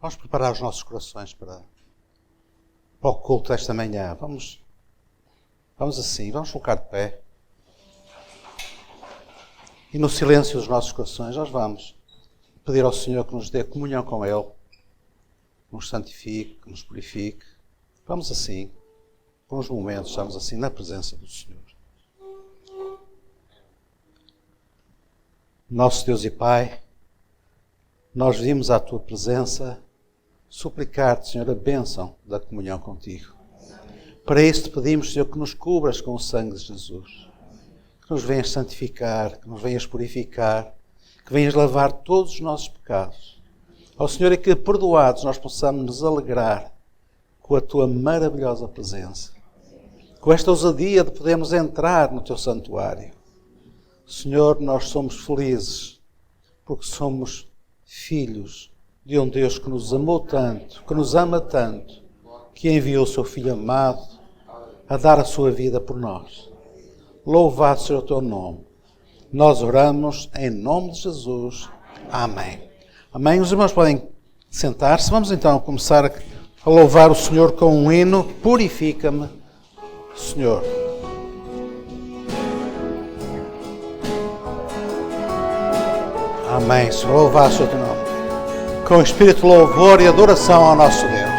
Vamos preparar os nossos corações para o culto desta manhã. Vamos assim, vamos colocar de pé. E no silêncio dos nossos corações nós vamos pedir ao Senhor que nos dê comunhão com Ele, que nos santifique, que nos purifique. Vamos assim, por uns momentos, estamos assim na presença do Senhor. Nosso Deus e Pai, nós vimos à Tua presença suplicar-te, Senhor, a bênção da comunhão contigo. Para isso te pedimos, Senhor, que nos cubras com o sangue de Jesus, que nos venhas santificar, que nos venhas purificar, que venhas lavar todos os nossos pecados. Ó Senhor, e que perdoados nós possamos nos alegrar com a Tua maravilhosa presença, com esta ousadia de podermos entrar no Teu santuário. Senhor, nós somos felizes porque somos filhos de um Deus que nos amou tanto, que nos ama tanto, que enviou o seu Filho amado a dar a sua vida por nós. Louvado seja o teu nome. Nós oramos em nome de Jesus. Amém. Amém. Os irmãos podem sentar-se. Vamos então começar a louvar o Senhor com um hino. Purifica-me, Senhor. Amém. Senhor, louvado seja o teu nome. Com espírito de louvor e adoração ao nosso Deus.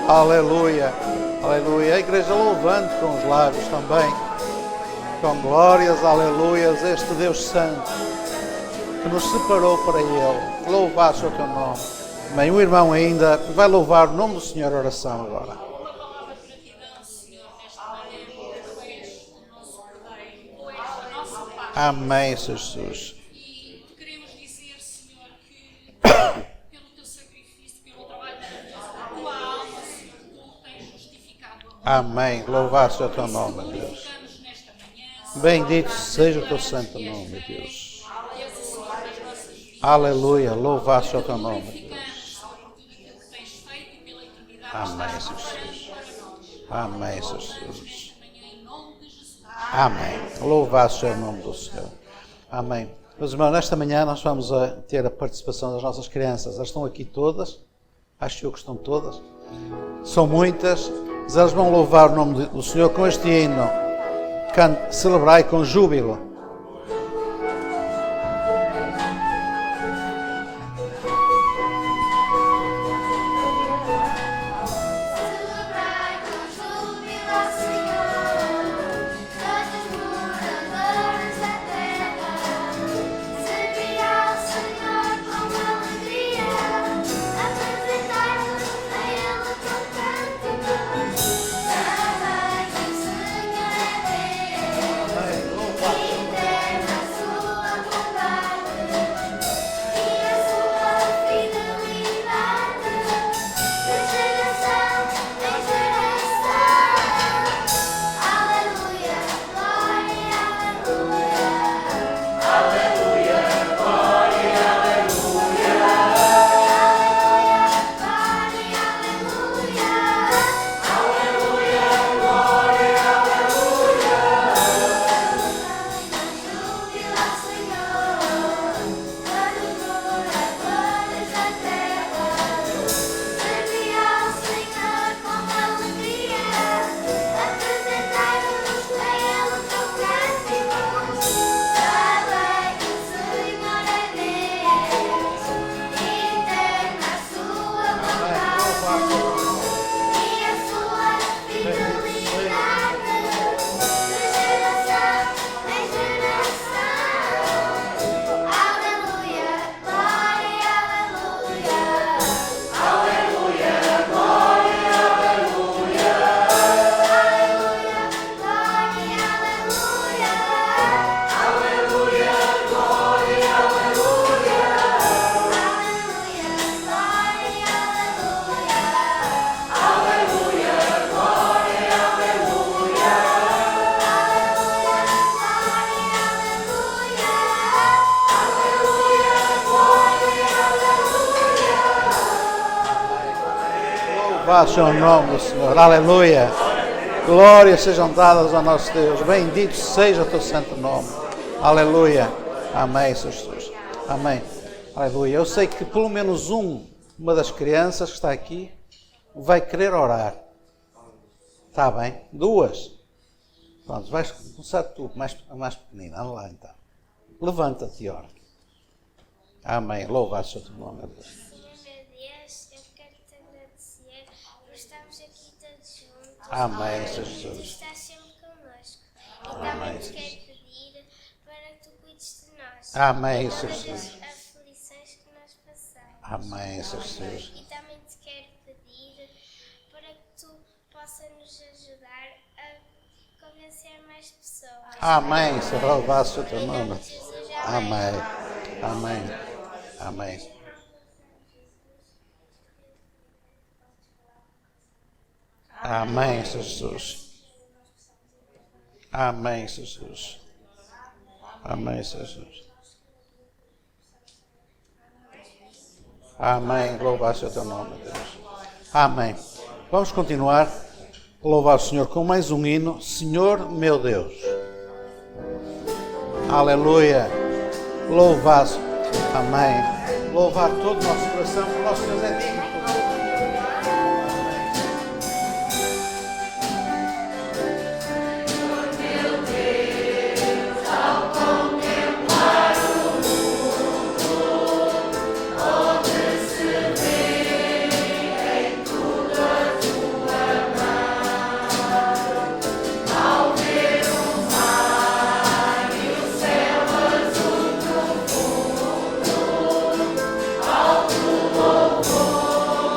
Aleluia, aleluia. A igreja louvando com os lábios também, com glórias, aleluias, este Deus Santo que nos separou para Ele. Louvado seja o teu nome. Bem, o irmão ainda vai louvar o nome do Senhor, oração agora. Amém, Senhor Jesus. E queremos dizer, Senhor, que pelo teu sacrifício, pelo trabalho da tua alma, Senhor, tu tens justificado a nós. Amém. Louvado seja o teu nome, Deus. Bendito seja o teu santo nome, Deus. Aleluia. Louvado seja o teu nome, Deus. Amém, Senhor Jesus. Amém, Senhor Jesus. Em nome de Jesus. Amém. Louvado seja o nome do Senhor. Amém. Meus irmãos, nesta manhã nós vamos ter a participação das nossas crianças. Elas estão aqui todas. Acho eu que estão todas. São muitas. Mas elas vão louvar o nome do Senhor com este hino. Celebrai com júbilo. Louvado seja o nome do Senhor. Aleluia. Glórias sejam dadas ao nosso Deus. Bendito seja o teu santo nome. Aleluia. Amém, Senhor Jesus. Amém. Aleluia. Eu sei que pelo menos uma das crianças que está aqui vai querer orar. Está bem? Duas. Pronto, vais começar tu, mais pequenina. Anda lá então. Levanta-te e ora. Amém. Louvado seja o teu nome. Amém, Senhor Jesus. Estás sempre connosco. E também te quero pedir para que tu cuides de nós. Amém, Senhor Todas Jesus. as aflições que nós passamos. Amém, Senhor Jesus. E também te quero pedir para que tu possas nos ajudar a convencer mais pessoas. Amém, Senhor. Louvado seja o teu Em nome nome. de Jesus, Amém. Amém. Amém. Amém, Jesus. Amém, Jesus. Amém, Jesus. Amém. Louvado seja o teu nome, Deus. Amém. Vamos continuar a louvar o Senhor com mais um hino. Senhor meu Deus. Aleluia. Louvado. Amém. Louvar todo o nosso coração, porque o nosso Deus é digno. Oh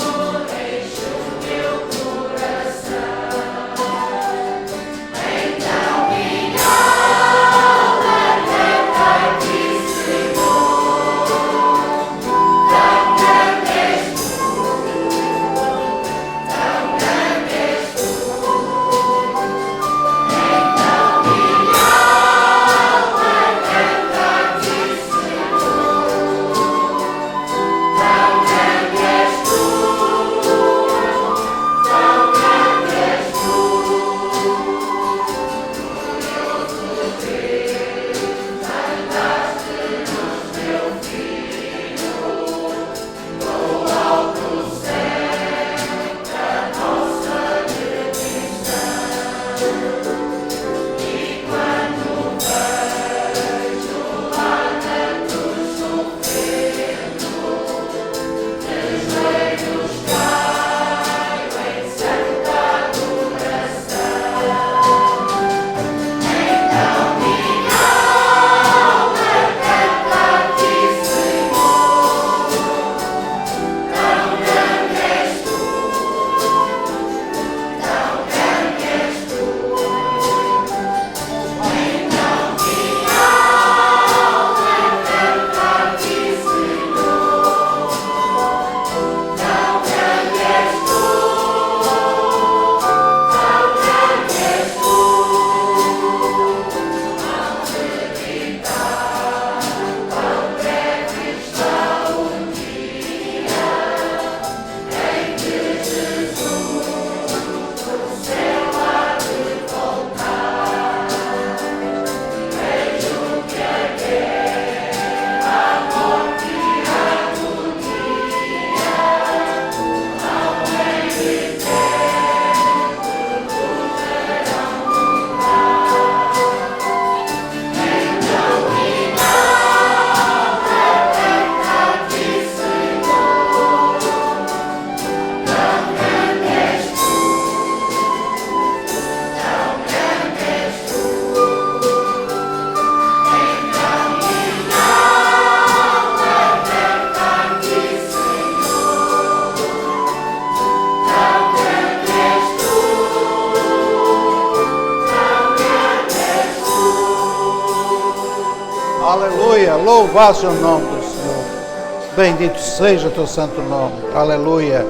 Louvado seja o nome do Senhor. Bendito seja o teu santo nome. Aleluia.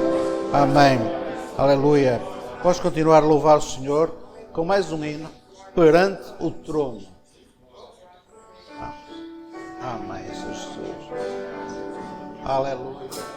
Amém. Aleluia. Podes continuar a louvar o Senhor com mais um hino, perante o trono. Amém, Senhor Jesus. Aleluia.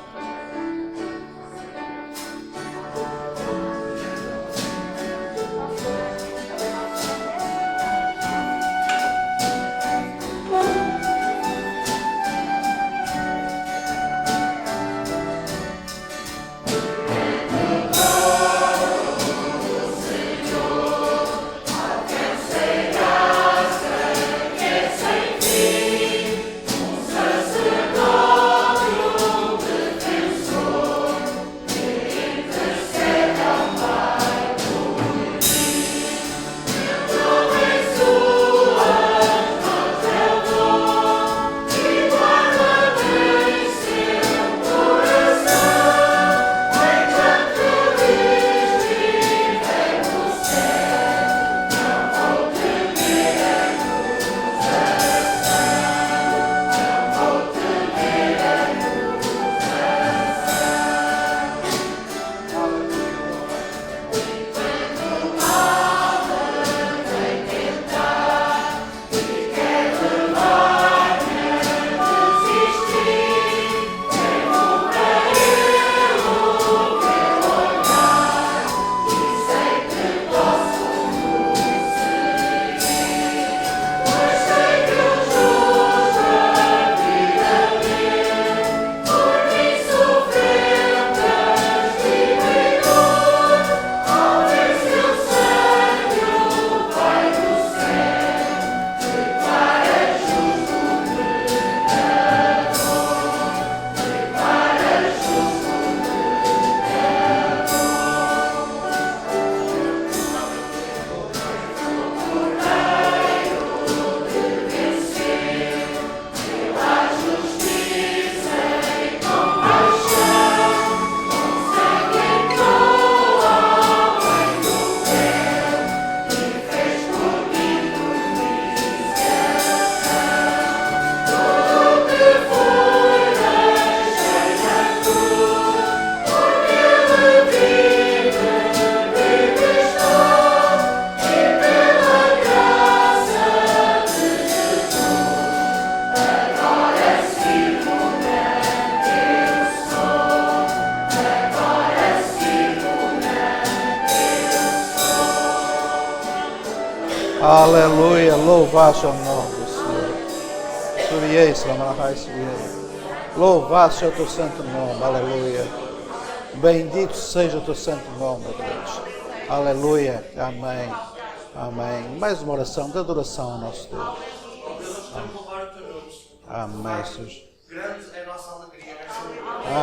Aleluia, louvado seja o nome do Senhor. Suriei, Slamarahai, Suriei. Louvado seja o teu santo nome, aleluia. Bendito seja o teu santo nome, Deus. Aleluia, amém, amém. Mais uma oração de adoração ao nosso Deus. Amém, Jesus. Grande é a nossa alegria.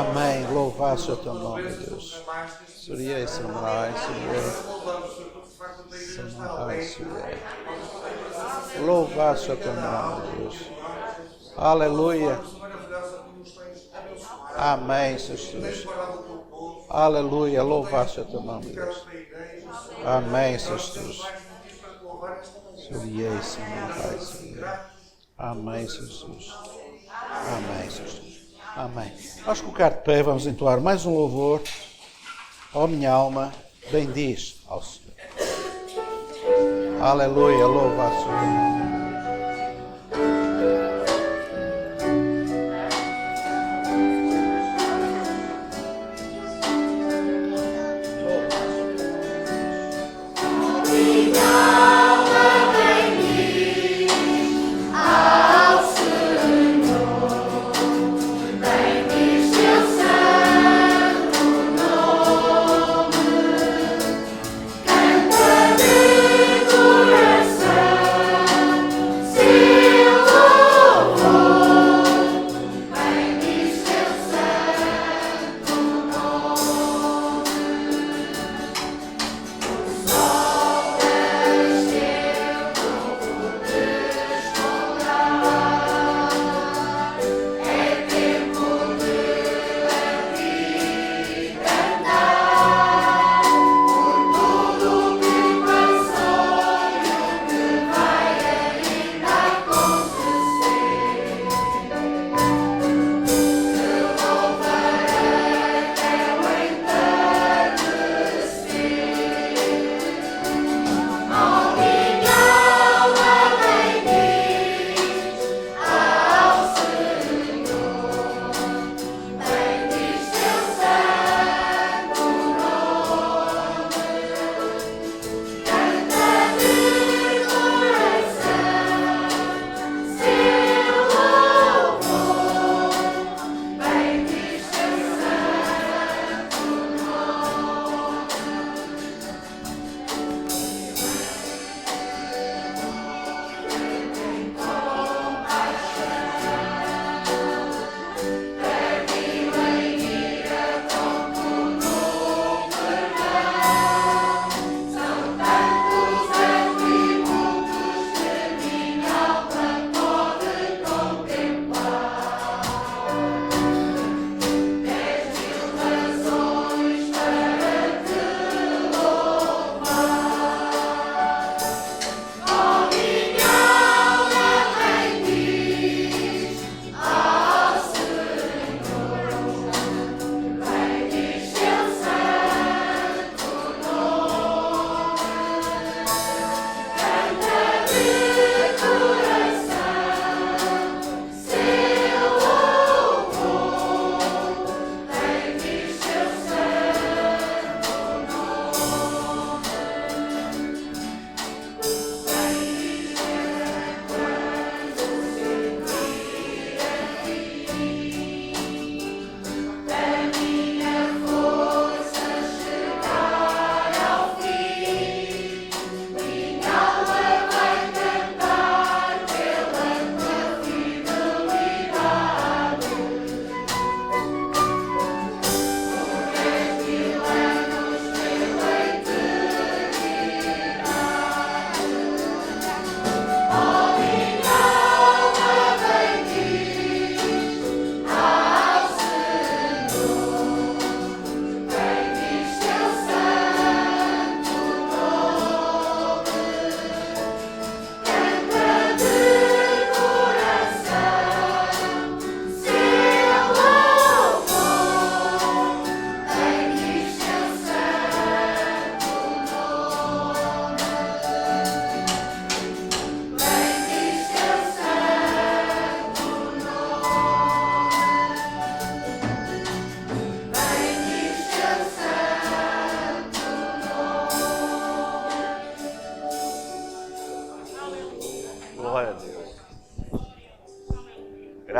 Amém, louvado seja o teu nome, Deus. Suriei, Slamarahai, Suriei. Louvado seja o teu nome, Deus. Aleluia. Amém, Jesus. Aleluia. Louvado seja o teu nome, Deus. Amém, Jesus. Suriei, Senhor. Amém, Jesus. Amém, Jesus. Amém. Vamos colocar de pé, vamos entoar mais um louvor. Ó minha alma, bendiz ao Senhor. Aleluia, louvado seja o teu nome.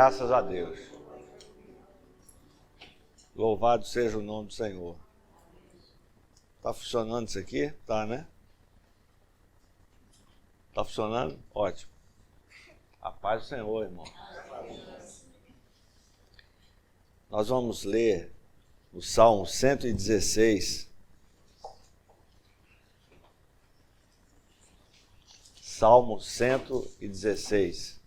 Graças a Deus. Louvado seja o nome do Senhor. Tá funcionando isso aqui? Tá, né? Tá funcionando? Ótimo. A paz do Senhor, irmão. Nós vamos ler o Salmo 116. Salmo 116.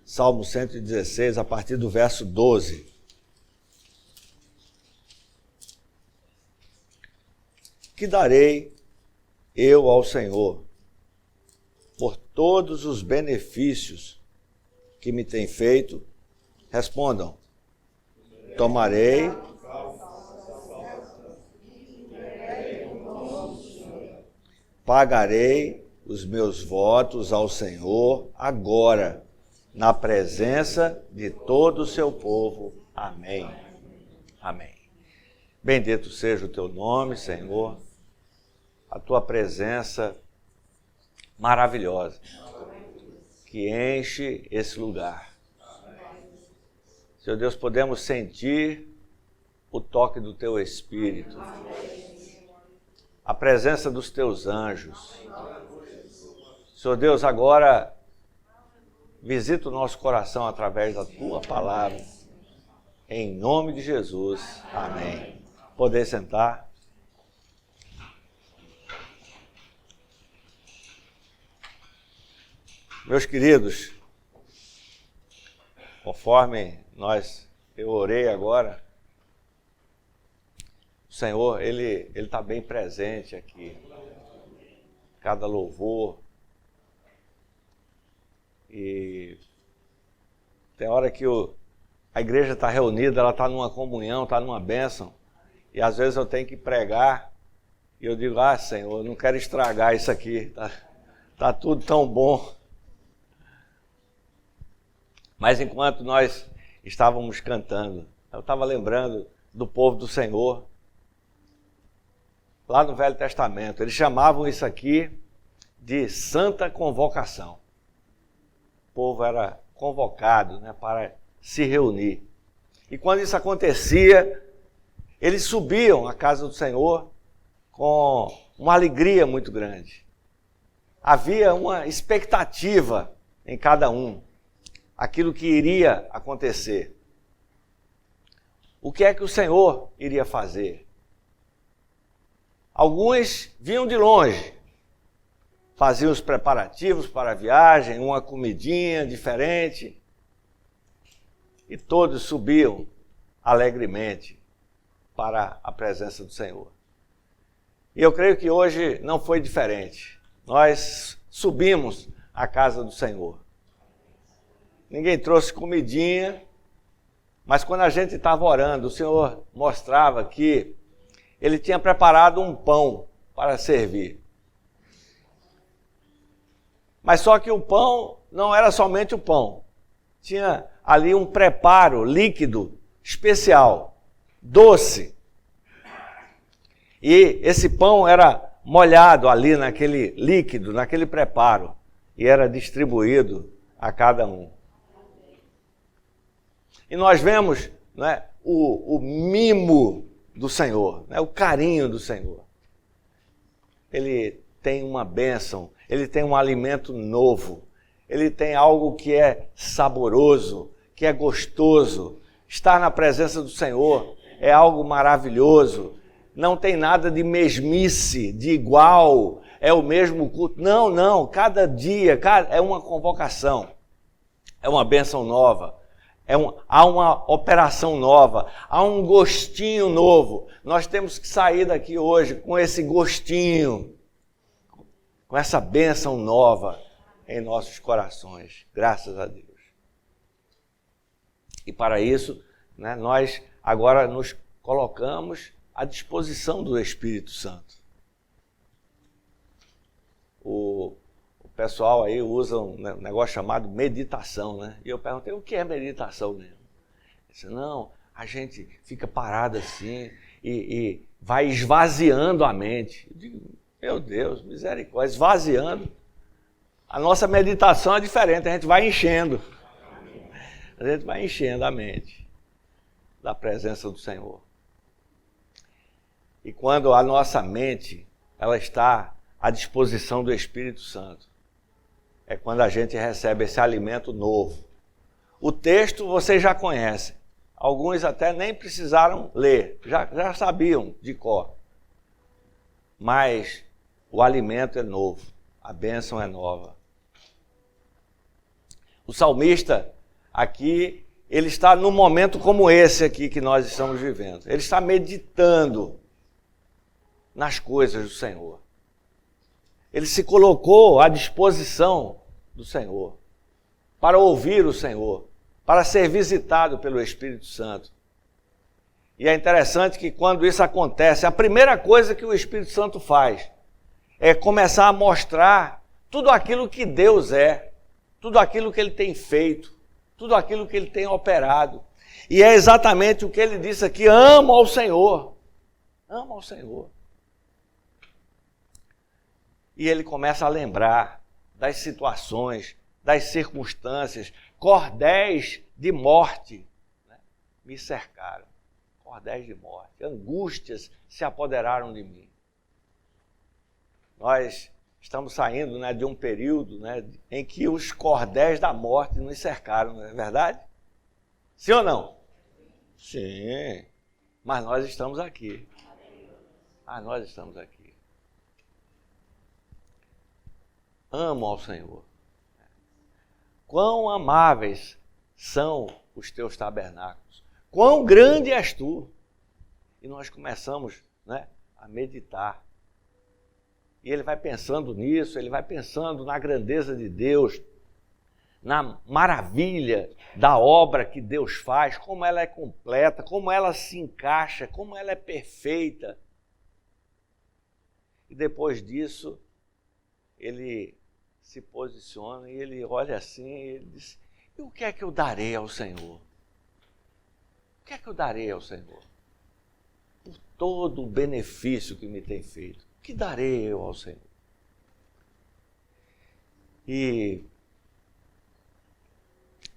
Salmo 116, a partir do verso 12. Que darei eu ao Senhor por todos os benefícios que me tem feito? Respondam. Tomarei. Pagarei os meus votos ao Senhor agora, na presença de todo o seu povo. Amém. Amém. Bendito seja o teu nome, Senhor, a tua presença maravilhosa, que enche esse lugar. Senhor Deus, podemos sentir o toque do teu Espírito, a presença dos teus anjos. Senhor Deus, agora visita o nosso coração através da tua palavra. Em nome de Jesus. Amém. Poder sentar. Meus queridos, conforme eu orei agora, o Senhor, Ele está bem presente aqui. Cada louvor. E tem hora que a igreja está reunida, ela está numa comunhão, está numa bênção. E às vezes eu tenho que pregar e eu digo, Senhor, eu não quero estragar isso aqui. Tá tudo tão bom. Mas enquanto nós estávamos cantando, eu estava lembrando do povo do Senhor. Lá no Velho Testamento, eles chamavam isso aqui de santa convocação. O povo era convocado, né, para se reunir. E quando isso acontecia, eles subiam à casa do Senhor com uma alegria muito grande. Havia uma expectativa em cada um, aquilo que iria acontecer. O que é que o Senhor iria fazer? Alguns vinham de longe, faziam os preparativos para a viagem, uma comidinha diferente, e todos subiam alegremente para a presença do Senhor. E eu creio que hoje não foi diferente. Nós subimos à casa do Senhor. Ninguém trouxe comidinha, mas quando a gente estava orando, o Senhor mostrava que Ele tinha preparado um pão para servir. Mas só que o pão não era somente o pão. Tinha ali um preparo líquido especial, doce. E esse pão era molhado ali naquele líquido, naquele preparo, e era distribuído a cada um. E nós vemos, né, o mimo do Senhor, né, o carinho do Senhor. Ele tem uma bênção, ele tem um alimento novo, ele tem algo que é saboroso, que é gostoso. Estar na presença do Senhor é algo maravilhoso. Não tem nada de mesmice, de igual, é o mesmo culto. Não, cada dia é uma convocação, é uma bênção nova. Há uma operação nova, há um gostinho novo. Nós temos que sair daqui hoje com esse gostinho, com essa bênção nova em nossos corações, graças a Deus. E para isso, né, nós agora nos colocamos à disposição do Espírito Santo. o pessoal aí usa um negócio chamado meditação, né? E eu perguntei, o que é meditação mesmo? Ele disse, não, a gente fica parado assim e vai esvaziando a mente. Eu digo, meu Deus, misericórdia, esvaziando. A nossa meditação é diferente, a gente vai enchendo. A gente vai enchendo a mente da presença do Senhor. E quando a nossa mente ela está à disposição do Espírito Santo, é quando a gente recebe esse alimento novo. O texto vocês já conhecem. Alguns até nem precisaram ler, já sabiam de cor. Mas o alimento é novo, a bênção é nova. O salmista aqui, ele está num momento como esse aqui que nós estamos vivendo. Ele está meditando nas coisas do Senhor. Ele se colocou à disposição do Senhor, para ouvir o Senhor, para ser visitado pelo Espírito Santo. E é interessante que quando isso acontece, a primeira coisa que o Espírito Santo faz é começar a mostrar tudo aquilo que Deus é, tudo aquilo que Ele tem feito, tudo aquilo que Ele tem operado. E é exatamente o que Ele disse aqui, amo ao Senhor, amo ao Senhor. E ele começa a lembrar das situações, das circunstâncias, cordéis de morte, né, me cercaram, cordéis de morte, angústias se apoderaram de mim. Nós estamos saindo, né, de um período, né, em que os cordéis da morte nos cercaram, não é verdade? Sim ou não? Sim, mas nós estamos aqui. Nós estamos aqui. Amo ao Senhor. Quão amáveis são os teus tabernáculos. Quão grande és tu. E nós começamos, né, a meditar. E ele vai pensando nisso, ele vai pensando na grandeza de Deus, na maravilha da obra que Deus faz, como ela é completa, como ela se encaixa, como ela é perfeita. E depois disso, ele se posiciona e ele olha assim e ele diz, e o que é que eu darei ao Senhor? O que é que eu darei ao Senhor? Por todo o benefício que me tem feito, o que darei eu ao Senhor? E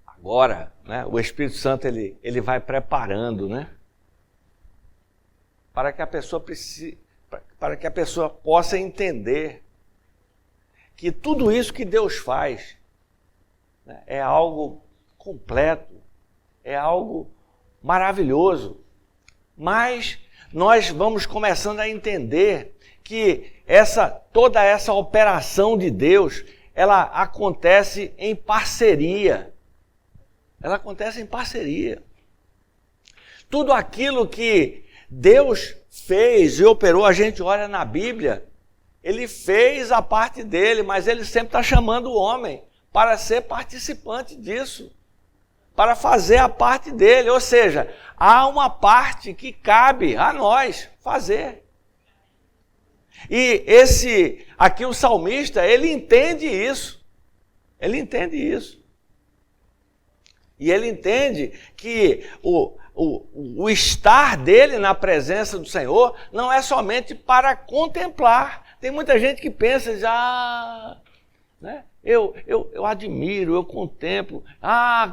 agora, né, o Espírito Santo ele vai preparando, né, para que a pessoa possa entender que tudo isso que Deus faz, né, é algo completo, é algo maravilhoso. Mas nós vamos começando a entender que toda essa operação de Deus, ela acontece em parceria. Ela acontece em parceria. Tudo aquilo que Deus fez e operou, a gente olha na Bíblia, Ele fez a parte dele, mas Ele sempre está chamando o homem para ser participante disso, para fazer a parte dele. Ou seja, há uma parte que cabe a nós fazer. E aqui o salmista, ele entende isso. Ele entende isso. E ele entende que o estar dele na presença do Senhor não é somente para contemplar. Tem muita gente que pensa já, né? Eu admiro, eu contemplo,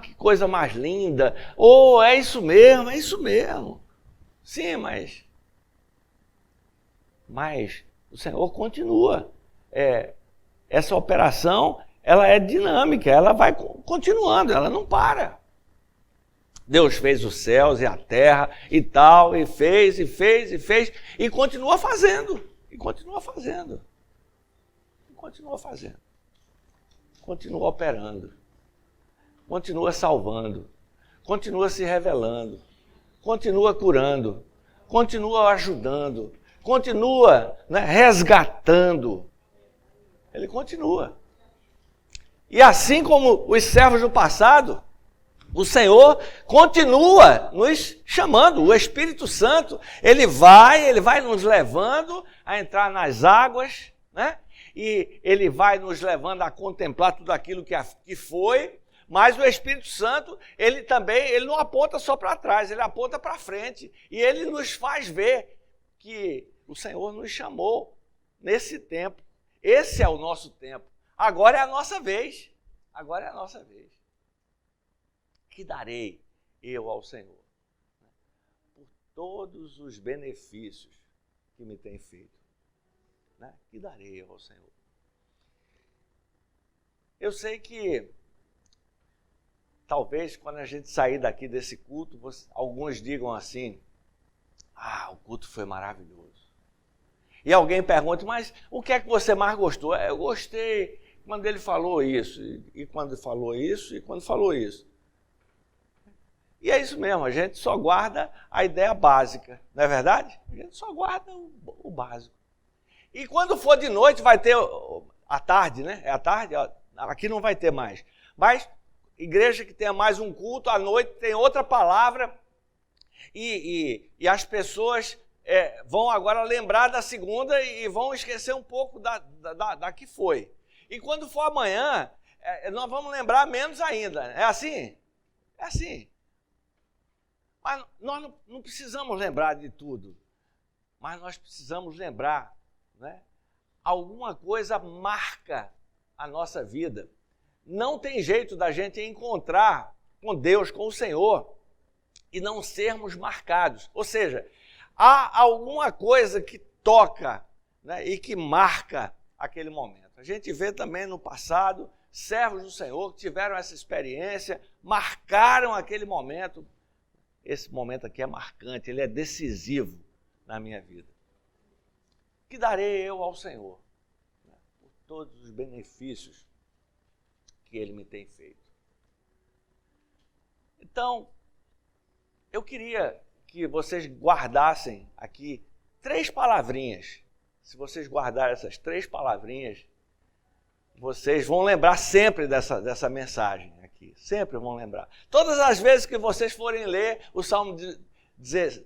que coisa mais linda, é isso mesmo, é isso mesmo. Sim, mas o Senhor continua. Essa operação, ela é dinâmica, ela vai continuando, ela não para. Deus fez os céus e a terra e tal, e fez, e continua fazendo. E continua fazendo. Continua operando. Continua salvando. Continua se revelando. Continua curando. Continua ajudando. Continua, né, resgatando. Ele continua. E assim como os servos do passado, o Senhor continua nos chamando. O Espírito Santo, ele vai nos levando a entrar nas águas, né? e ele vai nos levando a contemplar tudo aquilo que foi, mas o Espírito Santo, ele não aponta só para trás, ele aponta para frente, e ele nos faz ver que o Senhor nos chamou nesse tempo. Esse é o nosso tempo. Agora é a nossa vez. Agora é a nossa vez. Que darei eu ao Senhor? Por todos os benefícios que me tem feito. Que darei eu ao Senhor? Eu sei que talvez quando a gente sair daqui desse culto, alguns digam assim, o culto foi maravilhoso. E alguém pergunta, mas o que é que você mais gostou? Eu gostei quando ele falou isso, e quando falou isso, e quando falou isso. E é isso mesmo, a gente só guarda a ideia básica, não é verdade? A gente só guarda o básico. E quando for de noite vai ter a tarde, né? É a tarde? Aqui não vai ter mais. Mas igreja que tenha mais um culto, à noite tem outra palavra, e as pessoas vão agora lembrar da segunda e vão esquecer um pouco da que foi. E quando for amanhã, nós vamos lembrar menos ainda. É assim? É assim. Mas nós não precisamos lembrar de tudo. Mas nós precisamos lembrar, né? Alguma coisa marca a nossa vida. Não tem jeito da gente encontrar com Deus, com o Senhor, e não sermos marcados. Ou seja, há alguma coisa que toca, né, e que marca aquele momento. A gente vê também no passado servos do Senhor que tiveram essa experiência, marcaram aquele momento. Esse momento aqui é marcante, ele é decisivo na minha vida. Que darei eu ao Senhor, né, por todos os benefícios que Ele me tem feito. Então, eu queria que vocês guardassem aqui 3 palavrinhas. Se vocês guardarem essas 3 palavrinhas, vocês vão lembrar sempre dessa mensagem aqui. Sempre vão lembrar. Todas as vezes que vocês forem ler o Salmo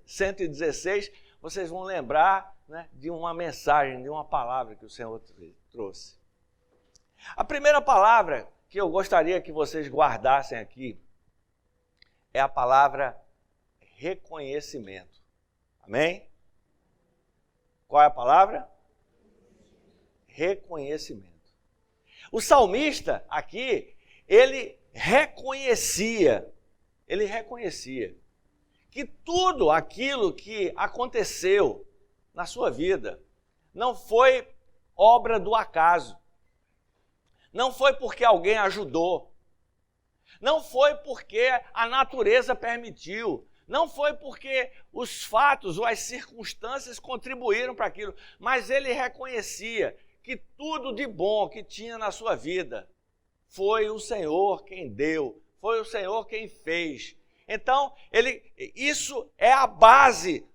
116, vocês vão lembrar, né, de uma mensagem, de uma palavra que o Senhor trouxe. A primeira palavra que eu gostaria que vocês guardassem aqui é a palavra reconhecimento. Amém? Qual é a palavra? Reconhecimento. O salmista aqui, ele reconhecia que tudo aquilo que aconteceu na sua vida não foi obra do acaso, não foi porque alguém ajudou, não foi porque a natureza permitiu, não foi porque os fatos ou as circunstâncias contribuíram para aquilo, mas ele reconhecia que tudo de bom que tinha na sua vida foi o Senhor quem deu, foi o Senhor quem fez. Então, isso é a base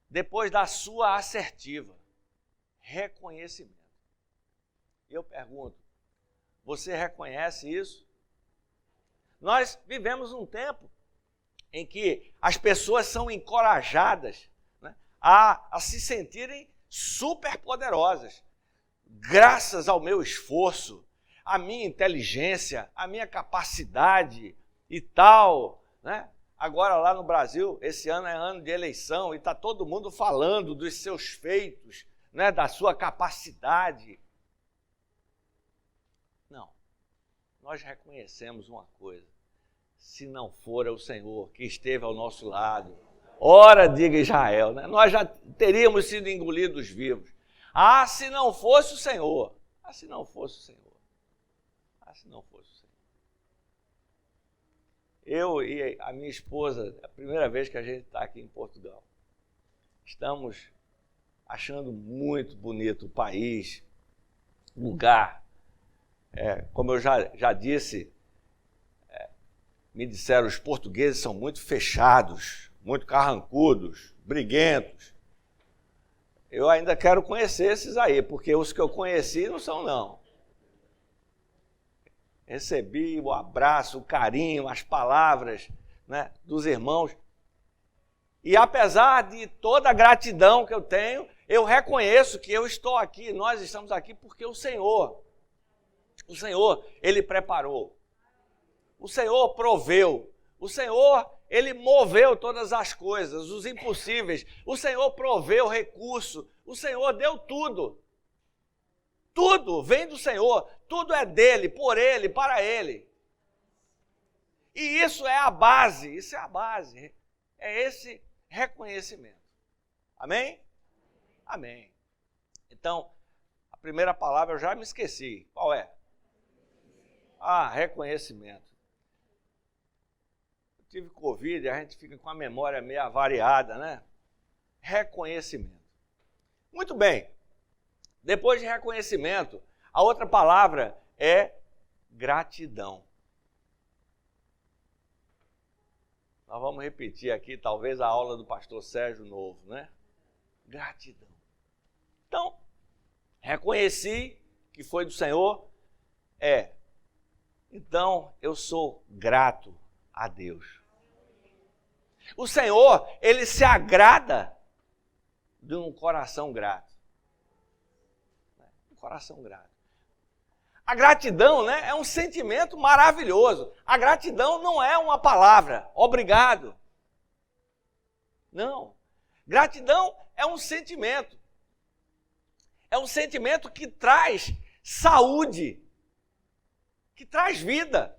depois da sua assertiva, reconhecimento. E eu pergunto, você reconhece isso? Nós vivemos um tempo em que as pessoas são encorajadas, né, a se sentirem superpoderosas, graças ao meu esforço, à minha inteligência, à minha capacidade e tal, né? Agora lá no Brasil, esse ano é ano de eleição e está todo mundo falando dos seus feitos, né, da sua capacidade. Não, nós reconhecemos uma coisa, se não for o Senhor que esteve ao nosso lado, ora diga Israel, né? Nós já teríamos sido engolidos vivos. Se não fosse o Senhor, se não fosse o Senhor, se não fosse o Senhor. Eu e a minha esposa, é a primeira vez que a gente está aqui em Portugal, estamos achando muito bonito o país, o lugar. Como eu já disse, me disseram, os portugueses são muito fechados, muito carrancudos, briguentos. Eu ainda quero conhecer esses aí, porque os que eu conheci não são, não. Recebi o abraço, o carinho, as palavras, né, dos irmãos. E apesar de toda a gratidão que eu tenho, eu reconheço que eu estou aqui, nós estamos aqui porque o Senhor, Ele preparou. O Senhor proveu. O Senhor, Ele moveu todas as coisas, os impossíveis. O Senhor proveu recurso. O Senhor deu tudo. Tudo vem do Senhor. Tudo é dele, por Ele, para Ele. E isso é a base. Isso é a base. É esse reconhecimento. Amém? Amém. Então, a primeira palavra eu já me esqueci. Qual é? Reconhecimento. Eu tive Covid, a gente fica com a memória meio avariada, né? Reconhecimento. Muito bem. Depois de reconhecimento, a outra palavra é gratidão. Nós vamos repetir aqui, talvez, a aula do pastor Sérgio Novo, né? Gratidão. Então, reconheci que foi do Senhor, então eu sou grato a Deus. O Senhor, Ele se agrada de um coração grato. Um coração grato. A gratidão, né, é um sentimento maravilhoso. A gratidão não é uma palavra, obrigado. Não. Gratidão é um sentimento. É um sentimento que traz saúde, que traz vida.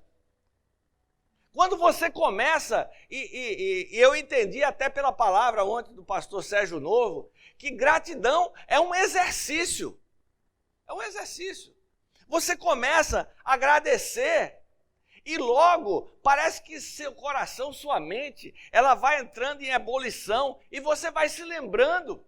Quando você começa, e eu entendi até pela palavra ontem do pastor Sérgio Novo, que gratidão é um exercício. É um exercício. Você começa a agradecer e logo parece que seu coração, sua mente, ela vai entrando em ebulição e você vai se lembrando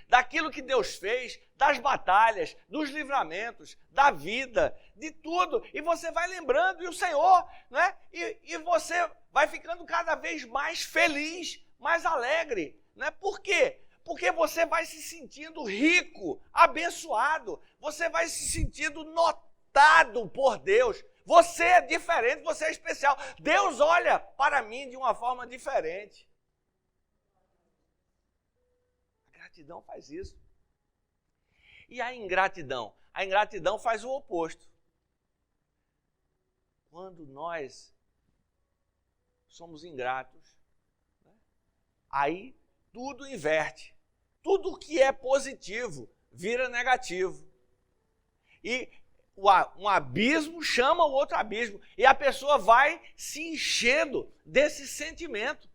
daquilo que Deus fez, das batalhas, dos livramentos, da vida, de tudo. E você vai lembrando, e o Senhor, né? E você vai ficando cada vez mais feliz, mais alegre. Né? Por quê? Porque você vai se sentindo rico, abençoado, você vai se sentindo notado por Deus. Você é diferente, você é especial. Deus olha para mim de uma forma diferente. A gratidão faz isso. E a ingratidão? A ingratidão faz o oposto. Quando nós somos ingratos, né? Aí tudo inverte. Tudo que é positivo vira negativo. E um abismo chama o outro abismo. E a pessoa vai se enchendo desse sentimento.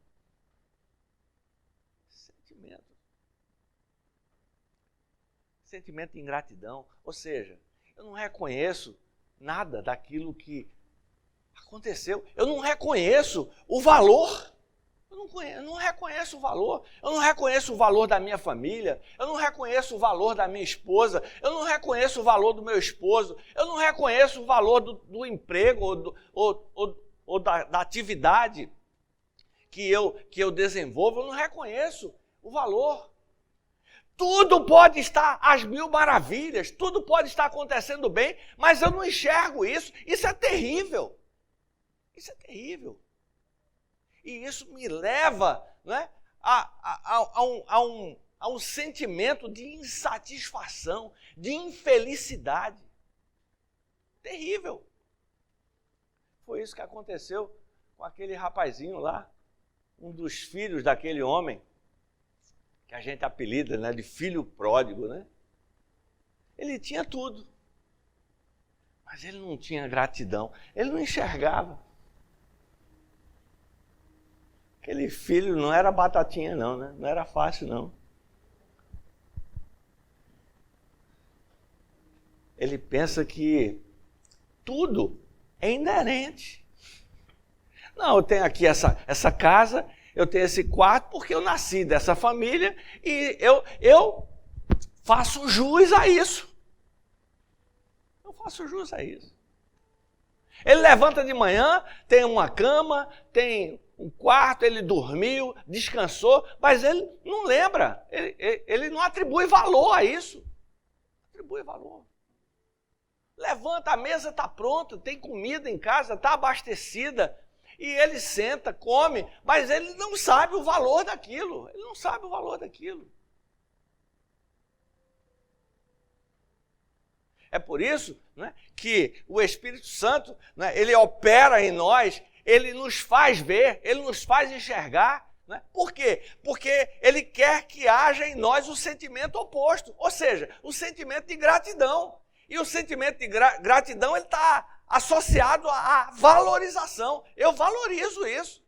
Sentimento de ingratidão. Ou seja, eu não reconheço nada daquilo que aconteceu. Eu não reconheço o valor. Eu não reconheço o valor. Eu não reconheço o valor da minha família. Eu não reconheço o valor da minha esposa. Eu não reconheço o valor do meu esposo. Eu não reconheço o valor do emprego ou da atividade que eu desenvolvo. Eu não reconheço o valor. Tudo pode estar às mil maravilhas. Tudo pode estar acontecendo bem, mas eu não enxergo isso. Isso é terrível. Isso é terrível. E isso me leva, né, a um sentimento de insatisfação, de infelicidade. Terrível. Foi isso que aconteceu com aquele rapazinho lá, um dos filhos daquele homem, que a gente apelida, né, de filho pródigo, né? Ele tinha tudo, mas ele não tinha gratidão, ele não enxergava. Aquele filho não era batatinha não, né? Não era fácil não. Ele pensa que tudo é inerente. Não, eu tenho aqui essa casa, eu tenho esse quarto porque eu nasci dessa família e eu faço jus a isso. Eu faço jus a isso. Ele levanta de manhã, tem uma cama, tem um quarto, ele dormiu, descansou, mas ele não lembra, ele não atribui valor a isso. Atribui valor. Levanta, a mesa está pronta, tem comida em casa, está abastecida, e ele senta, come, mas ele não sabe o valor daquilo. Ele não sabe o valor daquilo. É por isso, né, que o Espírito Santo, né, ele opera em nós, ele nos faz ver, ele nos faz enxergar. Né? Por quê? Porque ele quer que haja em nós o sentimento oposto, ou seja, o sentimento de gratidão. E o sentimento de gratidão ele está associado à valorização. Eu valorizo isso.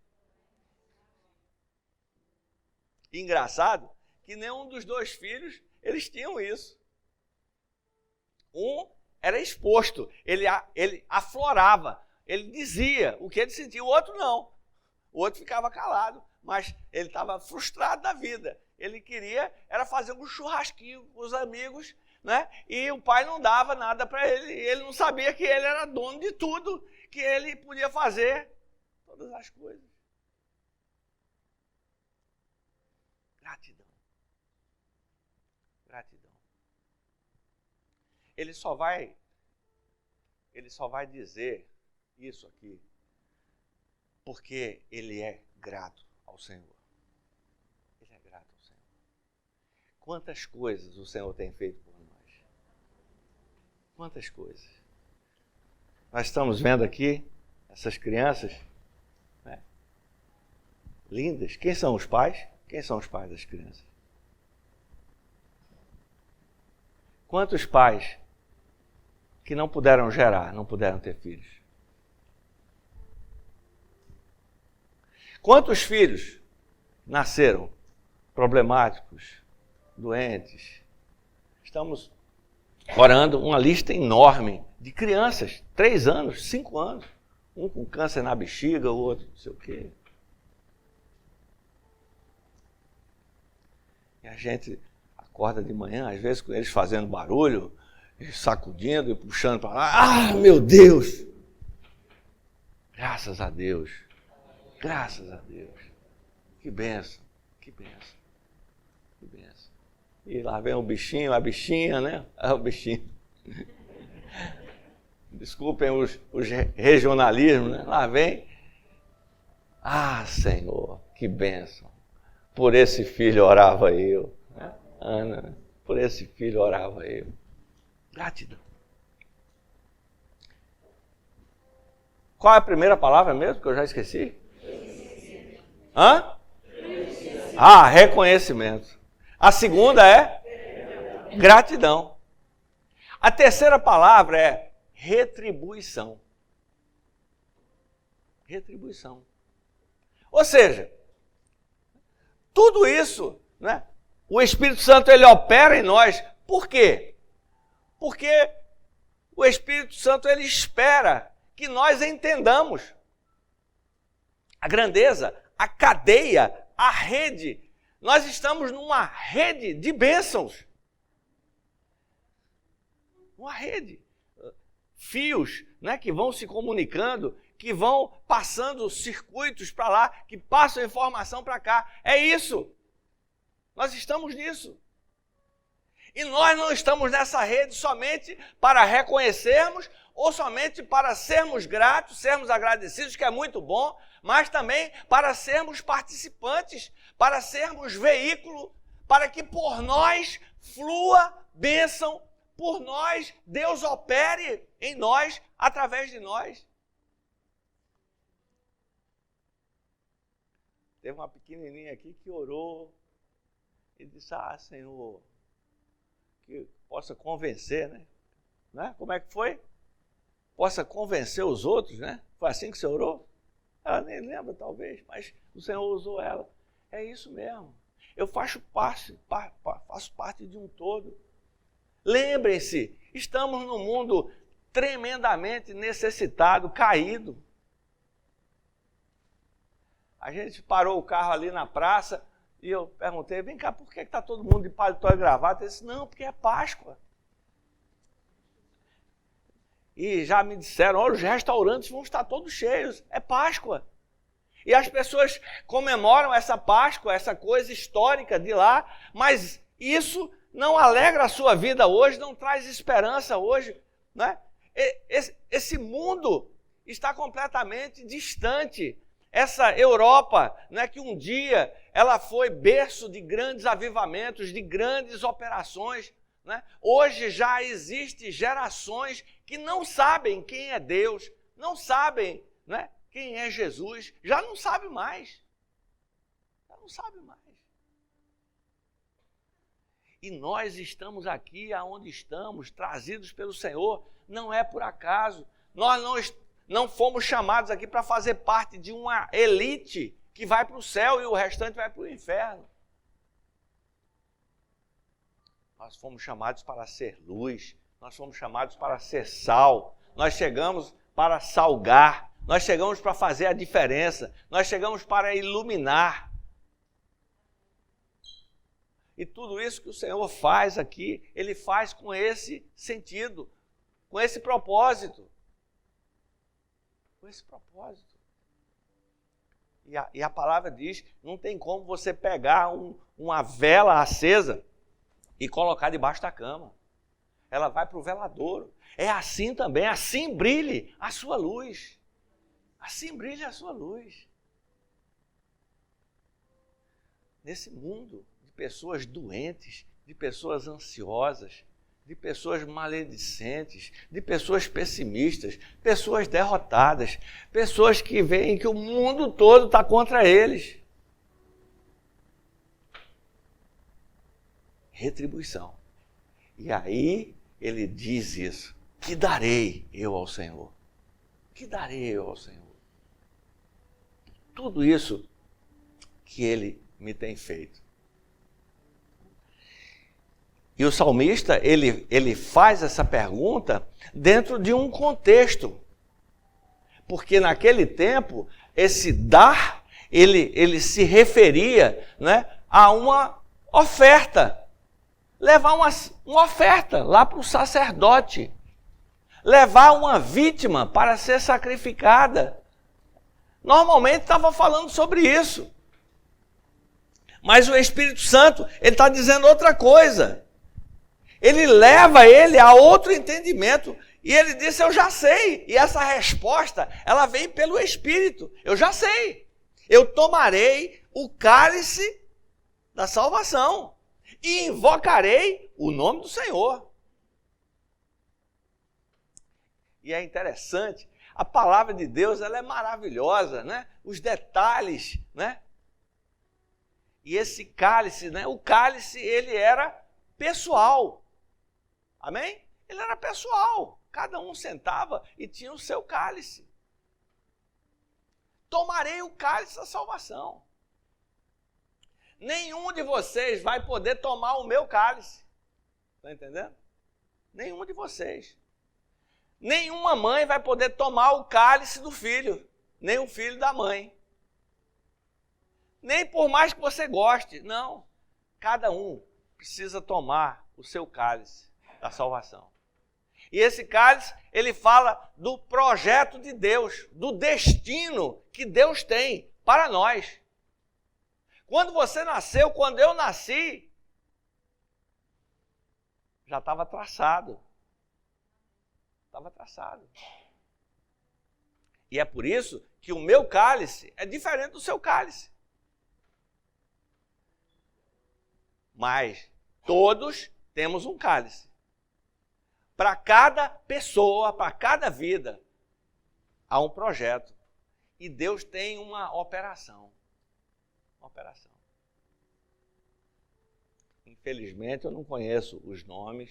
E engraçado que nenhum dos dois filhos, eles tinham isso. Um era exposto, ele aflorava, ele dizia o que ele sentia, o outro não. O outro ficava calado, mas ele estava frustrado da vida. Ele queria era fazer um churrasquinho com os amigos, né? E o pai não dava nada para ele, e ele não sabia que ele era dono de tudo, que ele podia fazer todas as coisas. Gratidão. Gratidão. Ele só vai dizer isso aqui porque ele é grato ao Senhor. Ele é grato ao Senhor. Quantas coisas o Senhor tem feito por nós? Quantas coisas? Nós estamos vendo aqui essas crianças, né, lindas. Quem são os pais? Quem são os pais das crianças? Quantos pais que não puderam gerar, não puderam ter filhos? Quantos filhos nasceram problemáticos, doentes? Estamos orando uma lista enorme de crianças, 3 anos, 5 anos. Um com câncer na bexiga, o outro não sei o quê. E a gente acorda de manhã, às vezes com eles fazendo barulho, sacudindo e puxando para lá. Ah, meu Deus! Graças a Deus. Graças a Deus. Que bênção, que bênção, que bênção. E lá vem o bichinho, a bichinha, né? Ah, o bichinho. Desculpem os regionalismos, né? Lá vem. Ah, Senhor, que bênção. Por esse filho orava eu. Né? Ana, por esse filho orava eu. Gratidão. Qual é a primeira palavra mesmo que eu já esqueci? Hã? Ah, reconhecimento. A segunda é gratidão. A terceira palavra é retribuição. Retribuição. Ou seja, tudo isso, né? O Espírito Santo ele opera em nós. Por quê? Porque o Espírito Santo ele espera que nós entendamos a grandeza, a cadeia, a rede. Nós estamos numa rede de bênçãos. Uma rede. Fios, né, que vão se comunicando, que vão passando circuitos para lá, que passam informação para cá. É isso. Nós estamos nisso. E nós não estamos nessa rede somente para reconhecermos ou somente para sermos gratos, sermos agradecidos, que é muito bom, mas também para sermos participantes, para sermos veículo, para que por nós flua bênção, por nós Deus opere em nós, através de nós. Teve uma pequenininha aqui que orou e disse, Senhor, que possa convencer, né? Como é que foi? Possa convencer os outros, né? Foi assim que você orou? Ela nem lembra, talvez, mas o Senhor usou ela. É isso mesmo. Eu faço parte de um todo. Lembrem-se, estamos num mundo tremendamente necessitado, caído. A gente parou o carro ali na praça e eu perguntei, vem cá, por que está todo mundo de paletó e gravata? Ele disse, não, porque é Páscoa. E já me disseram, olha, os restaurantes vão estar todos cheios, é Páscoa. E as pessoas comemoram essa Páscoa, essa coisa histórica de lá, mas isso não alegra a sua vida hoje, não traz esperança hoje, né? Esse mundo está completamente distante. Essa Europa, né, que um dia ela foi berço de grandes avivamentos, de grandes operações, né? Hoje já existem gerações que não sabem quem é Deus, não sabem, né, quem é Jesus, já não sabe mais. Já não sabe mais. E nós estamos aqui aonde estamos, trazidos pelo Senhor, não é por acaso. Nós não fomos chamados aqui para fazer parte de uma elite que vai para o céu e o restante vai para o inferno. Nós fomos chamados para ser luz, nós fomos chamados para ser sal, nós chegamos para salgar, nós chegamos para fazer a diferença, nós chegamos para iluminar. E tudo isso que o Senhor faz aqui, Ele faz com esse sentido, com esse propósito. Com esse propósito. E a palavra diz, não tem como você pegar uma vela acesa e colocar debaixo da cama. Ela vai para o veladouro. É assim também, assim brilhe a sua luz. Assim brilhe a sua luz. Nesse mundo de pessoas doentes, de pessoas ansiosas, de pessoas maledicentes, de pessoas pessimistas, pessoas derrotadas, pessoas que veem que o mundo todo está contra eles. Retribuição. E aí ele diz isso: que darei eu ao Senhor? Que darei eu ao Senhor? Tudo isso que ele me tem feito. E o salmista, ele faz essa pergunta dentro de um contexto. Porque naquele tempo, esse dar, ele se referia, né, a uma oferta. Levar uma oferta lá para o sacerdote. Levar uma vítima para ser sacrificada. Normalmente estava falando sobre isso. Mas o Espírito Santo, ele está dizendo outra coisa. Ele leva ele a outro entendimento. E ele disse, eu já sei. E essa resposta, ela vem pelo Espírito. Eu já sei. Eu tomarei o cálice da salvação. E invocarei o nome do Senhor. E é interessante, a palavra de Deus, ela é maravilhosa, né? Os detalhes, né? E esse cálice, né? O cálice, ele era pessoal. Amém? Ele era pessoal. Cada um sentava e tinha o seu cálice. Tomarei o cálice da salvação. Nenhum de vocês vai poder tomar o meu cálice. Está entendendo? Nenhum de vocês. Nenhuma mãe vai poder tomar o cálice do filho. Nem o filho da mãe. Nem por mais que você goste. Não. Cada um precisa tomar o seu cálice da salvação. E esse cálice, ele fala do projeto de Deus, do destino que Deus tem para nós. Quando você nasceu, quando eu nasci, já estava traçado. Estava traçado. E é por isso que o meu cálice é diferente do seu cálice. Mas todos temos um cálice. Para cada pessoa, para cada vida, há um projeto. E Deus tem uma operação. Uma operação. Infelizmente, eu não conheço os nomes,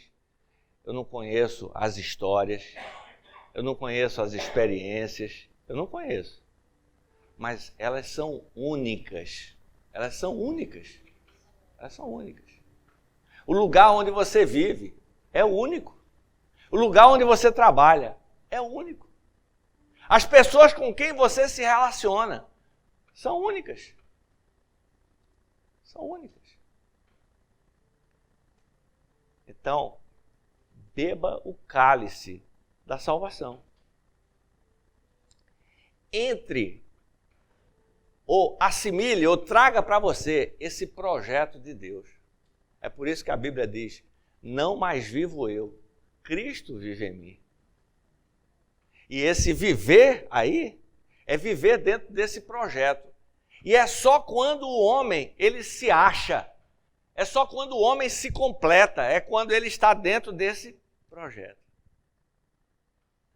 eu não conheço as histórias, eu não conheço as experiências, eu não conheço. Mas elas são únicas. Elas são únicas. Elas são únicas. O lugar onde você vive é único. O lugar onde você trabalha é único. As pessoas com quem você se relaciona são únicas. São únicas. Então, beba o cálice da salvação. Entre, ou assimile, ou traga para você esse projeto de Deus. É por isso que a Bíblia diz, não mais vivo eu, Cristo vive em mim. E esse viver aí, é viver dentro desse projeto. E é só quando o homem, ele se acha, É só quando o homem se completa, é quando ele está dentro desse projeto.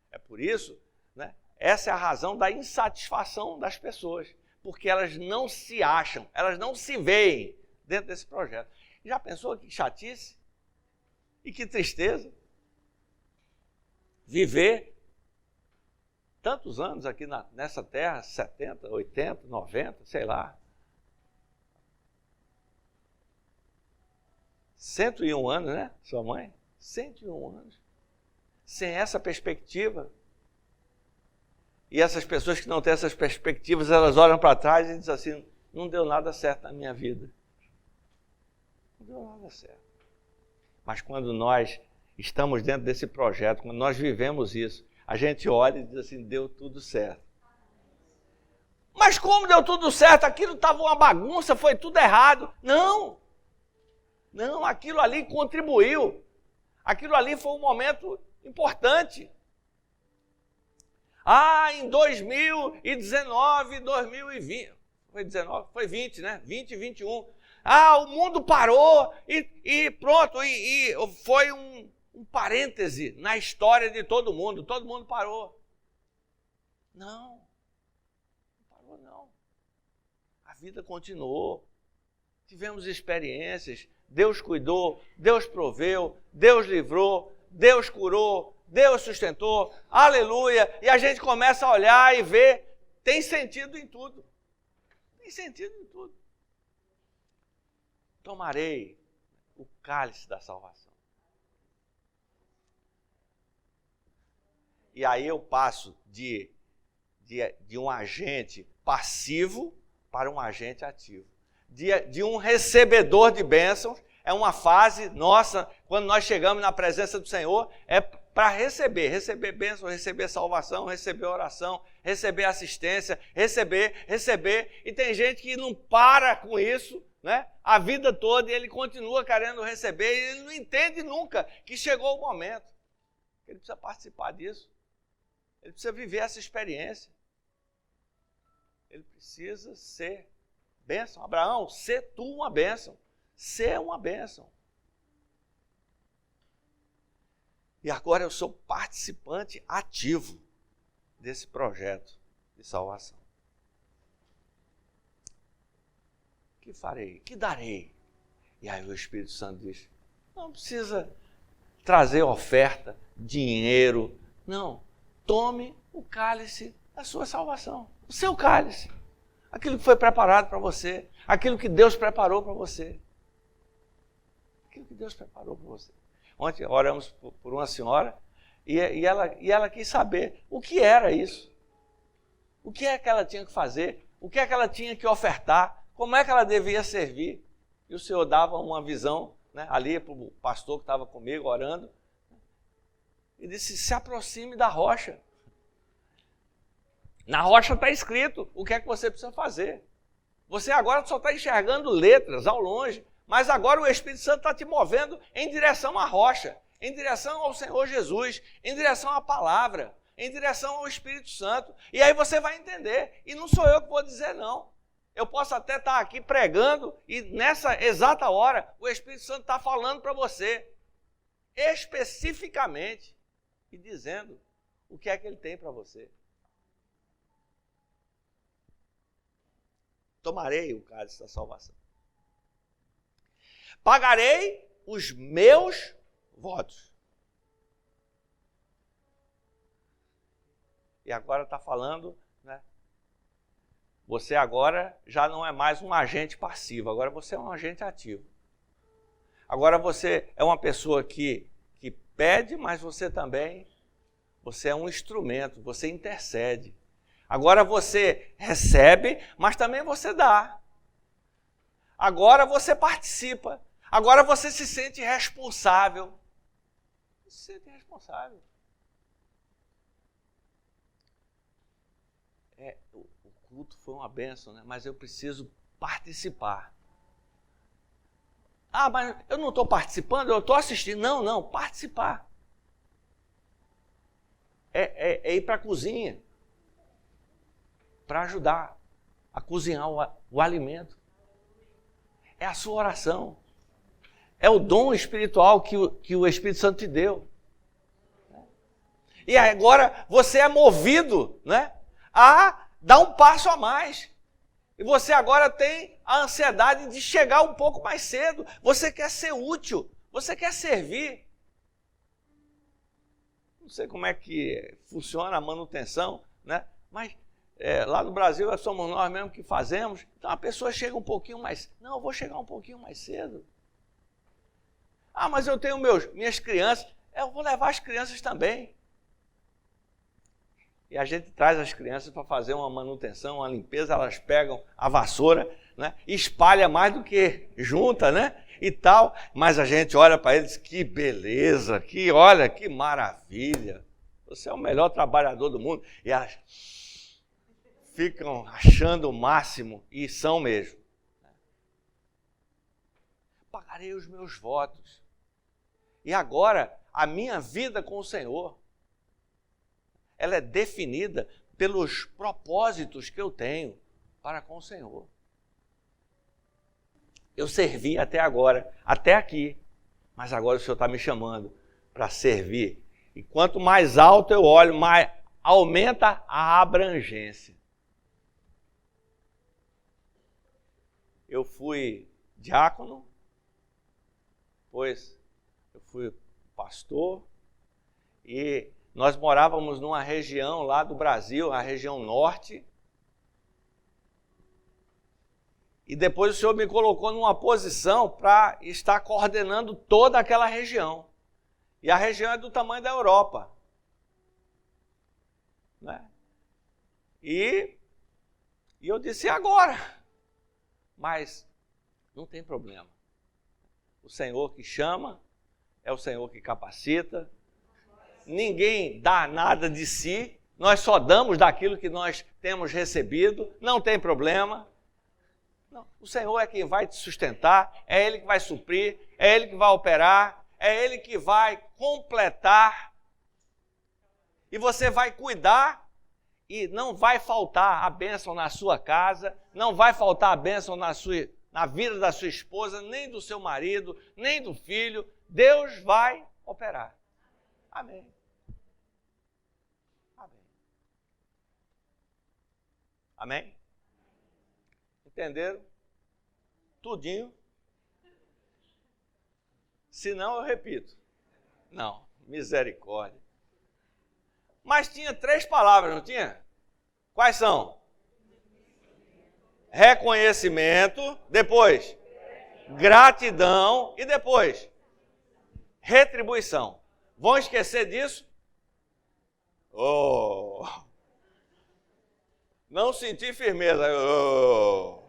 É por isso, né, essa é a razão da insatisfação das pessoas, porque elas não se acham, elas não se veem dentro desse projeto. Já pensou que chatice? E que tristeza? Viver tantos anos aqui nessa terra, 70, 80, 90, sei lá. 101 anos, né, sua mãe? 101 anos. Sem essa perspectiva. E essas pessoas que não têm essas perspectivas, elas olham para trás e dizem assim, não deu nada certo na minha vida. Não deu nada certo. Mas quando nós estamos dentro desse projeto, quando nós vivemos isso, a gente olha e diz assim, deu tudo certo. Mas como deu tudo certo? Aquilo estava uma bagunça, foi tudo errado. Não, aquilo ali contribuiu. Aquilo ali foi um momento importante. Em 2019, 2020, foi 19, foi 20, né? 20 e 21. O mundo parou e pronto, e foi um parêntese na história de todo mundo parou. Não parou não. A vida continuou, tivemos experiências, Deus cuidou, Deus proveu, Deus livrou, Deus curou, Deus sustentou, aleluia, e a gente começa a olhar e ver, tem sentido em tudo, Tomarei o cálice da salvação. E aí eu passo de um agente passivo para um agente ativo. De um recebedor de bênçãos, é uma fase nossa, quando nós chegamos na presença do Senhor, é para receber bênção, receber salvação, receber oração, receber assistência, receber, e tem gente que não para com isso, né? A vida toda, e ele continua querendo receber, e ele não entende nunca que chegou o momento. Ele precisa participar disso, ele precisa viver essa experiência, ele precisa ser bênção. Abraão, sê tu uma bênção, ser uma bênção. E agora eu sou participante ativo desse projeto de salvação. Que farei? Que darei? E aí o Espírito Santo diz, não precisa trazer oferta, dinheiro, não. Tome o cálice da sua salvação, o seu cálice. Aquilo que foi preparado para você, aquilo que Deus preparou para você. Aquilo que Deus preparou para você. Ontem oramos por uma senhora e ela quis saber o que era isso. O que é que ela tinha que fazer? O que é que ela tinha que ofertar? Como é que ela devia servir? E o Senhor dava uma visão, né, ali para o pastor que estava comigo orando. E disse, se aproxime da rocha. Na rocha está escrito o que é que você precisa fazer. Você agora só está enxergando letras ao longe, mas agora o Espírito Santo está te movendo em direção à rocha, em direção ao Senhor Jesus, em direção à palavra, em direção ao Espírito Santo. E aí você vai entender. E não sou eu que vou dizer não. Eu posso até estar aqui pregando e nessa exata hora o Espírito Santo está falando para você, especificamente, e dizendo o que é que ele tem para você. Tomarei o cálice da salvação. Pagarei os meus votos. E agora está falando, né? Você agora já não é mais um agente passivo, agora você é um agente ativo. Agora você é uma pessoa que pede, mas você é um instrumento, você intercede. Agora você recebe, mas também você dá. Agora você participa. Agora você se sente responsável. Você se sente responsável. O culto foi uma bênção, né? Mas eu preciso participar. Mas eu não estou participando, eu estou assistindo. Não, participar. É ir para a cozinha. Para ajudar a cozinhar o alimento. É a sua oração. É o dom espiritual que o Espírito Santo te deu. E agora você é movido, né, a dar um passo a mais. E você agora tem a ansiedade de chegar um pouco mais cedo. Você quer ser útil, você quer servir. Não sei como é que funciona a manutenção, né? Mas lá no Brasil somos nós mesmos que fazemos. Então a pessoa chega um pouquinho mais... Não, eu vou chegar um pouquinho mais cedo. Ah, mas eu tenho minhas crianças. Eu vou levar as crianças também. E a gente traz as crianças para fazer uma manutenção, uma limpeza, elas pegam a vassoura, né, e espalha mais do que junta, né, e tal. Mas a gente olha para eles, que beleza, olha, que maravilha. Você é o melhor trabalhador do mundo. E elas ficam achando o máximo, e são mesmo. Pagarei os meus votos. E agora, a minha vida com o Senhor, ela é definida pelos propósitos que eu tenho para com o Senhor. Eu servi até agora, até aqui, mas agora o Senhor está me chamando para servir. E quanto mais alto eu olho, mais aumenta a abrangência. Eu fui diácono, depois eu fui pastor, e nós morávamos numa região lá do Brasil, a região norte. E depois o Senhor me colocou numa posição para estar coordenando toda aquela região. E a região é do tamanho da Europa. Né? E eu disse, agora? Mas não tem problema. O Senhor que chama, é o Senhor que capacita. Ninguém dá nada de si, nós só damos daquilo que nós temos recebido, não tem problema. Não, o Senhor é quem vai te sustentar, é Ele que vai suprir, é Ele que vai operar, é Ele que vai completar. E você vai cuidar e não vai faltar a bênção na sua casa, não vai faltar a bênção na vida da sua esposa, nem do seu marido, nem do filho. Deus vai operar. Amém. Amém. Amém? Entenderam? Tudinho. Se não, eu repito. Não, misericórdia. Mas tinha 3 palavras, não tinha? Quais são? Reconhecimento, depois gratidão e depois retribuição. Vão esquecer disso? Oh. Não senti firmeza. Oh.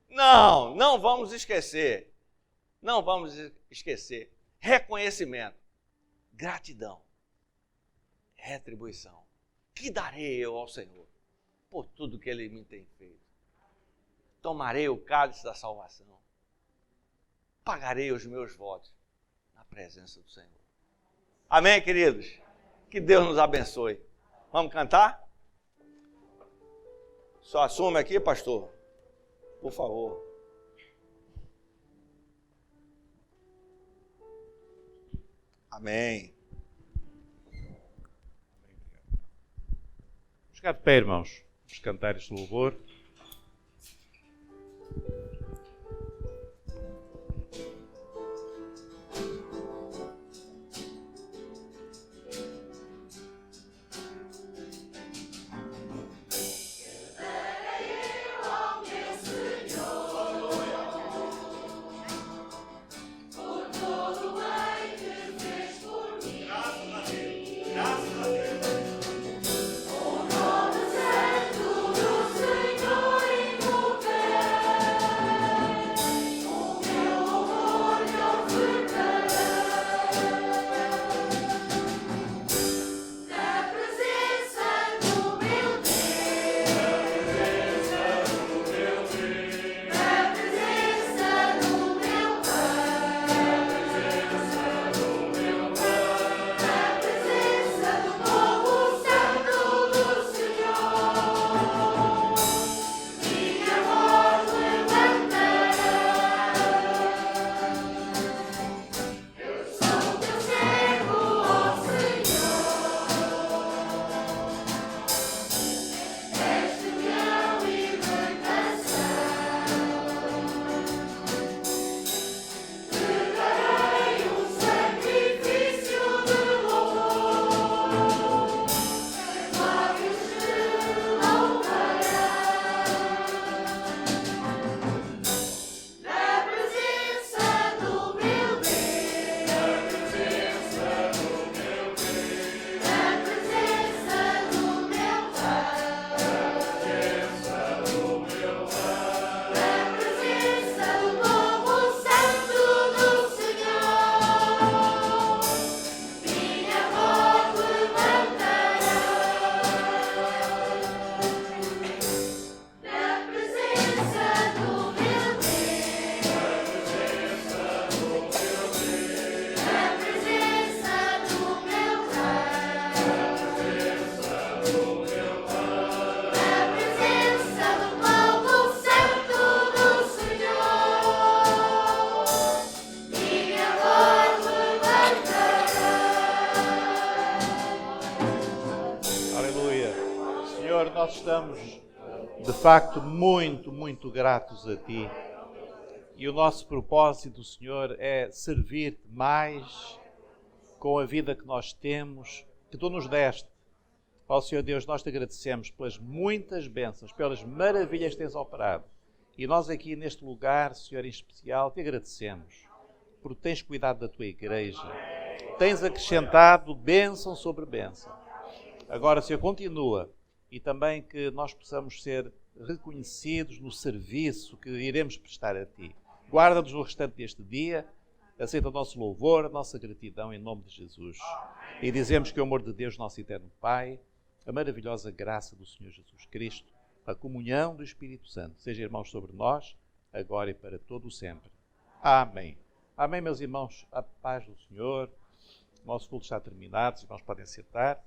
Não vamos esquecer. Não vamos esquecer. Reconhecimento, gratidão, retribuição. Que darei eu ao Senhor por tudo que Ele me tem feito? Tomarei o cálice da salvação. Pagarei os meus votos na presença do Senhor. Amém, queridos? Que Deus nos abençoe. Vamos cantar? Só assume aqui, pastor. Por favor. Amém. Vamos ficar de pé, irmãos. Vamos cantar este louvor. Senhor. Senhor, nós estamos de facto muito, muito gratos a Ti. E o nosso propósito, Senhor, é servir-te mais com a vida que nós temos, que Tu nos deste. Ó Senhor Deus, nós te agradecemos pelas muitas bênçãos, pelas maravilhas que tens operado. E nós aqui neste lugar, Senhor, em especial, te agradecemos, porque tens cuidado da Tua igreja. Tens acrescentado bênção sobre bênção. Agora, Senhor, continua. E também que nós possamos ser reconhecidos no serviço que iremos prestar a Ti. Guarda-nos no restante deste dia, aceita o nosso louvor, a nossa gratidão em nome de Jesus. E dizemos que o amor de Deus, nosso eterno Pai, a maravilhosa graça do Senhor Jesus Cristo, a comunhão do Espírito Santo, seja, irmãos, sobre nós, agora e para todo o sempre. Amém. Amém, meus irmãos, a paz do Senhor. O nosso culto está terminado, os irmãos podem sentar.